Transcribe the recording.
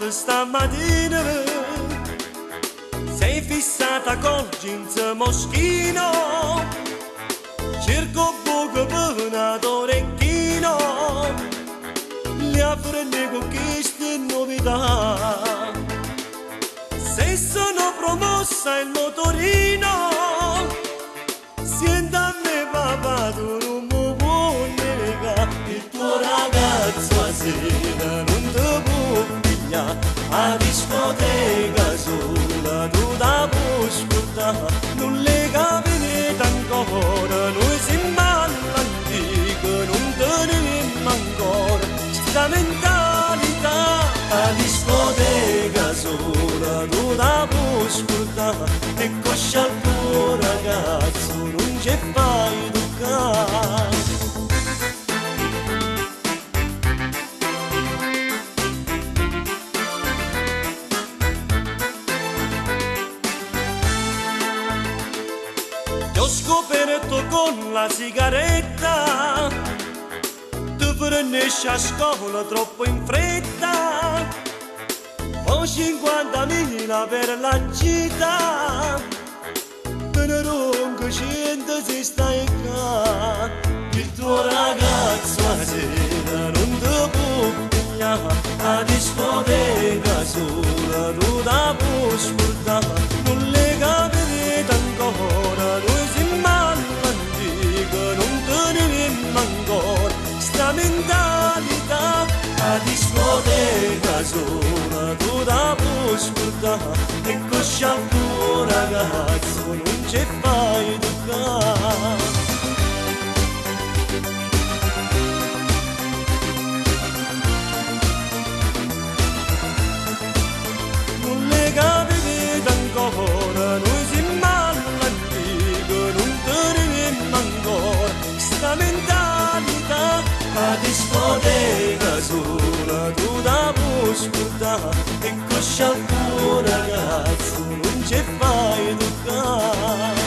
porta stamattina, sei fissata col jeans moschino, cerco poco per d'orecchino, gli apprende con queste novità. Se sono promossa il motorino, senti a me papà, tu non mi puoi negare, il tuo ragazzo a sera non ti può pigliare, a discoteca sola tu da puoi ascoltare, non le capite ancora, noi siamo all'antica, non teniamo ancora questa mentalità, a discoteca sola tu da puoi ascoltare, e coscia al tuo ragazzo non ci fai toccare. Ti ho scoperto con la sigaretta, tu prenesci a scuola troppo in fretta, ho 50.000 per la città, te ne ronco 100 se stai qua, il tuo ragazzo a sera non ti può pigliare, a discoteca sola tu da puoi ascoltare, non le capite ancora, noi siamo all'antica, non teniamo ancora sta mentalità, a discoteca sola tu da puoi ascoltare, e coscia al tuo ragazzo non ci fai toccare. Non le capite ancora, noi siamo all'antica, non teniamo ancora sta mentalità, a discoteca sola tu da puoi ascoltare, e coscia al tuo ragazzo non ci fai toccare.